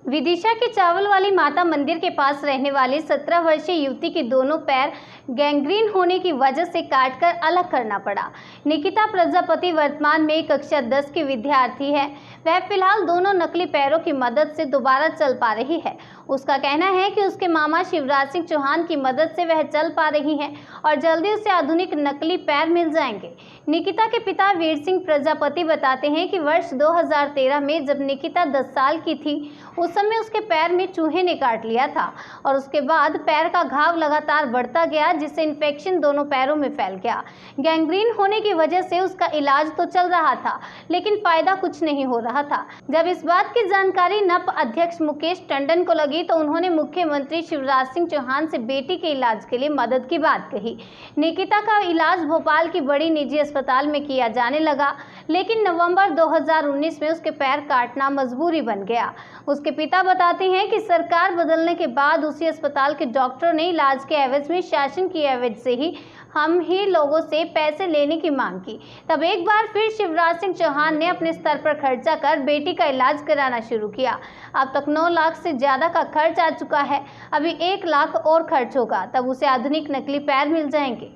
विदिशा के चावल वाली माता मंदिर के पास रहने वाली 17 वर्षीय युवती के दोनों पैर गैंग्रीन होने की वजह से काटकर अलग करना पड़ा। निकिता प्रजापति वर्तमान में कक्षा 10 की विद्यार्थी है। वह फिलहाल दोनों नकली पैरों की मदद से दोबारा चल पा रही है। उसका कहना है कि उसके मामा शिवराज सिंह चौहान की मदद से वह चल पा रही हैं और जल्दी उसे आधुनिक नकली पैर मिल जाएंगे। निकिता के पिता वीर सिंह प्रजापति बताते हैं कि वर्ष 2013 में जब निकिता 10 साल की थी, उस समय उसके पैर में चूहे ने काट लिया था और उसके बाद पैर का घाव लगातार बढ़ता गया, जिससे इन्फेक्शन दोनों पैरों में फैल गया। गैंग्रीन होने की वजह से उसका इलाज तो चल रहा था, लेकिन फायदा कुछ नहीं हो रहा था। जब इस बात की जानकारी नप अध्यक्ष मुकेश टंडन को लगी तो उन्होंने मुख्यमंत्री शिवराज सिंह चौहान से बेटी के इलाज के लिए मदद की बात कही। निकिता का इलाज भोपाल की बड़ी निजी अस्पताल में किया जाने लगा, लेकिन नवंबर 2019 में उसके पैर काटना मजबूरी बन गया। उसके पिता बताते हैं कि सरकार बदलने के बाद उसी अस्पताल के डॉक्टरों ने इलाज के एवज में शासन की एवज से ही हम ही लोगों से पैसे लेने की मांग की। तब एक बार फिर शिवराज सिंह चौहान ने अपने स्तर पर खर्चा कर बेटी का इलाज कराना शुरू किया। अब तक 9 लाख से ज़्यादा का खर्च आ चुका है। अभी 1 लाख और खर्च होगा, तब उसे आधुनिक नकली पैर मिल जाएंगे।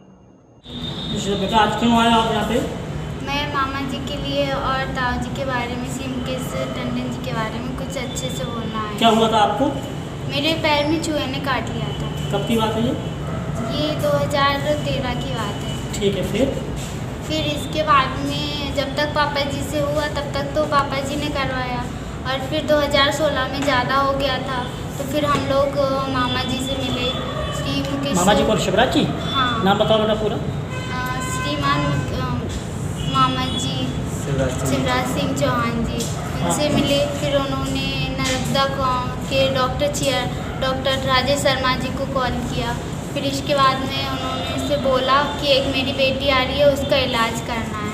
बेटा आज क्यों आए आप यहाँ पे? मैं मामा जी के लिए और ताऊ जी के बारे में, श्री मुकेश टंडन जी के बारे में कुछ अच्छे से बोलना है। क्या हुआ था आपको? मेरे पैर में चूहे ने काट लिया था। कब की बात है ये 2013 की बात है। ठीक है। फिर इसके बाद में जब तक पापा जी से हुआ तब तक तो पापा जी ने करवाया, और फिर 2016 में ज़्यादा हो गया था तो फिर हम लोग मामा जी से मिले। श्री मुकेश मामा जी कौन? शिवराज जी? हाँ। नाम बताओ बेटा पूरा। श्रीमान मामा जी शिवराज सिंह चौहान जी, उनसे मिले। फिर उन्होंने नर्मदा गाँव के डॉक्टर राजेश शर्मा जी को कॉल किया। फिर इसके बाद में उन्होंने से बोला कि एक मेरी बेटी आ रही है, उसका इलाज करना है।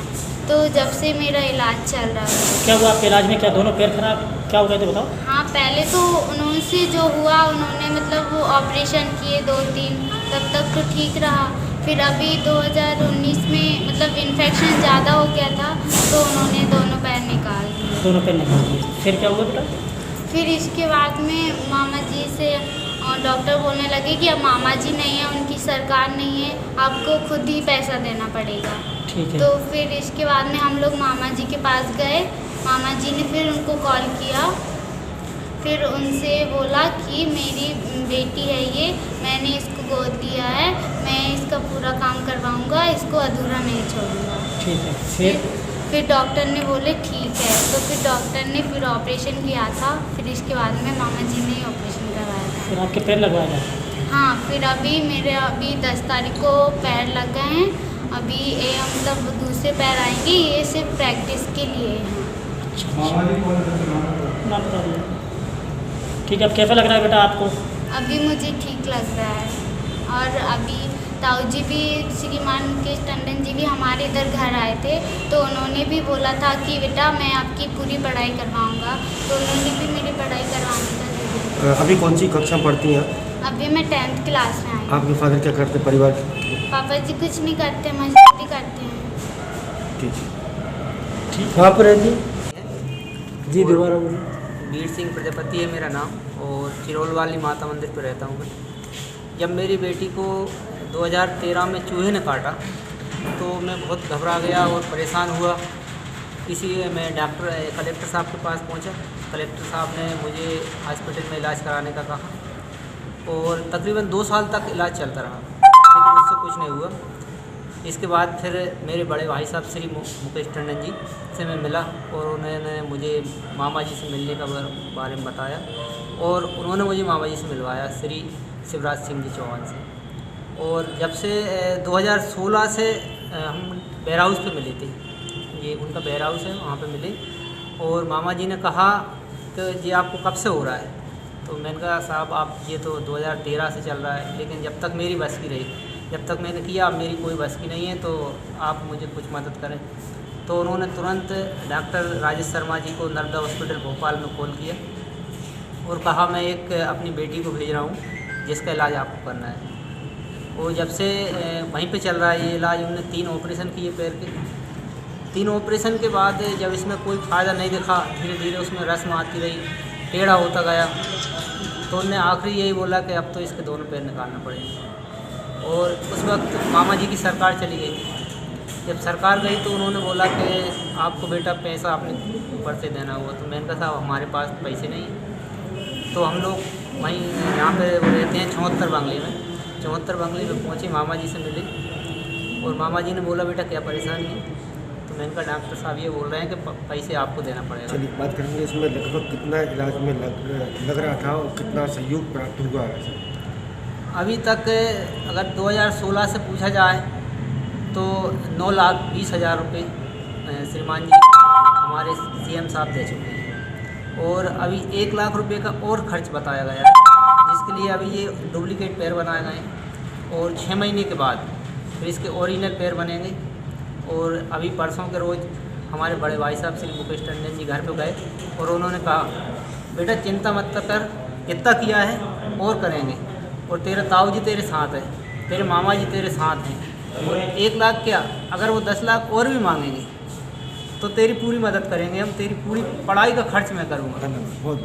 तो जब से मेरा इलाज चल रहा है। क्या हुआ आपके इलाज में? क्या दोनों पैर खराब क्या हो गए थे बताओ? हाँ, पहले तो उनसे जो हुआ उन्होंने मतलब वो ऑपरेशन किए 2-3, तब तक तो ठीक रहा। फिर अभी 2019 में मतलब इन्फेक्शन ज़्यादा हो गया था तो उन्होंने दोनों पैर निकाल दिए। दोनों पैर निकाल दिए। फिर क्या हुआ बेटा? फिर इसके बाद में मामा जी से डॉक्टर बोलने लगे कि अब मामा जी नहीं है, उनकी सरकार नहीं है, आपको खुद ही पैसा देना पड़ेगा। ठीक है। तो फिर इसके बाद में हम लोग मामा जी के पास गए। मामा जी ने फिर उनको कॉल किया। फिर उनसे बोला कि मेरी बेटी है ये, मैंने इसको गोद लिया है, मैं इसका पूरा काम करवाऊंगा, इसको अधूरा नहीं छोड़ूंगा। ठीक है। फिर डॉक्टर ने बोले ठीक है। तो फिर डॉक्टर ने फिर ऑपरेशन किया था। फिर इसके बाद में मामा जी ने ऑपरेशन करवाया था। फिर आपके पैर लगवाया था? हाँ, फिर अभी मेरे 10 तारीख को पैर लग गए हैं। अभी ये मतलब दूसरे पैर आएंगे, ये सिर्फ प्रैक्टिस के लिए हैं। ठीक है। अब कैसा लग रहा है बेटा आपको? अभी मुझे ठीक लग रहा है। और अभी ताऊ जी भी, श्रीमान मुकेश टंडन जी भी हमारे इधर घर आए थे तो उन्होंने भी बोला था कि बेटा मैं आपकी पूरी पढ़ाई करवाऊंगा, तो उन्होंने भी मेरी पढ़ाई करवाने का। अभी कौन सी कक्षा में पढ़ती हैं? अभी मैं 10th क्लास में आई। आपके फादर क्या करते परिवार? पापा जी कुछ नहीं करते, मजदूरी करते हैं। ठीक। कहाँ पर रहती? जी दोबारा बोलिए। वीर सिंह प्रजापति है मेरा नाम, और चिरोल वाली माता मंदिर पर रहता हूँ मैं। जब मेरी बेटी को 2013 में चूहे ने काटा तो मैं बहुत घबरा गया और परेशान हुआ। इसीलिए मैं कलेक्टर साहब के पास पहुंचा। कलेक्टर साहब ने मुझे हॉस्पिटल में इलाज कराने का कहा और तकरीबन 2 साल तक इलाज चलता रहा, लेकिन उससे कुछ नहीं हुआ। इसके बाद फिर मेरे बड़े भाई साहब श्री मुकेश टंडन जी से मैं मिला और उन्होंने मुझे मामा जी से मिलने का बारे में बताया और उन्होंने मुझे मामा जी से मिलवाया, श्री शिवराज सिंह जी चौहान से। और जब से 2016 से हम बेयर हाउस पे मिले थे, ये उनका बेयर हाउस है, वहाँ पे मिले और मामा जी ने कहा कि ये आपको कब से हो रहा है? तो मैंने कहा साहब आप ये तो 2013 से चल रहा है, लेकिन जब तक मेरी बस की रही, जब तक मैंने किया अब मेरी कोई बस की नहीं है, तो आप मुझे कुछ मदद करें। तो उन्होंने तुरंत डॉक्टर राजेश शर्मा जी को नर्मदा हॉस्पिटल भोपाल में कॉल किया और कहा मैं एक अपनी बेटी को भेज रहा हूँ जिसका इलाज आपको करना है। वो जब से वहीं पे चल रहा है ये इलाज। उन्होंने 3 ऑपरेशन किए पैर के। 3 ऑपरेशन के बाद जब इसमें कोई फ़ायदा नहीं दिखा, धीरे धीरे उसमें रस्म आती रही टेढ़ा होता गया, तो उनने आखिरी यही बोला कि अब तो इसके दोनों पैर निकालना पड़ेगा। और उस वक्त मामा जी की सरकार चली गई थी। जब सरकार गई तो उन्होंने बोला कि आपको बेटा पैसा अपने ऊपर से देना होगा। तो मैंने कहा साहब हमारे पास पैसे नहीं हैं। तो हम लोग वहीं यहाँ पे वो रहते हैं 74 बंगले में। 74 बंगले में पहुँचे, मामा जी से मिले और मामा जी ने बोला बेटा क्या परेशानी है। तो मैंने कहा डॉक्टर साहब ये बोल रहे हैं कि पैसे आपको देना पड़ेगा। चलिए बात करेंगे इसमें लगभग कितना इलाज में लग रहा था और कितना सहयोग प्राप्त हुआ है। अभी तक अगर 2016 से पूछा जाए तो 9,20,000 रुपये श्रीमान जी हमारे CM साहब दे चुके हैं और अभी 1 लाख रुपए का और खर्च बताया गया है, जिसके लिए अभी ये डुप्लीकेट पैर बनाए गए हैं और 6 महीने के बाद फिर इसके ओरिजिनल पैर बनेंगे। और अभी परसों के रोज़ हमारे बड़े भाई साहब श्री मुकेश टंडन जी घर पे गए और उन्होंने कहा बेटा चिंता मत कर, इतना किया है और करेंगे और तेरा ताऊ जी तेरे साथ है, तेरे मामा जी तेरे साथ हैं और 1 लाख क्या अगर वो 10 लाख और भी मांगेंगे तो तेरी पूरी मदद करेंगे हम, तेरी पूरी पढ़ाई का खर्च मैं करूँगा। धन्यवाद बहुत।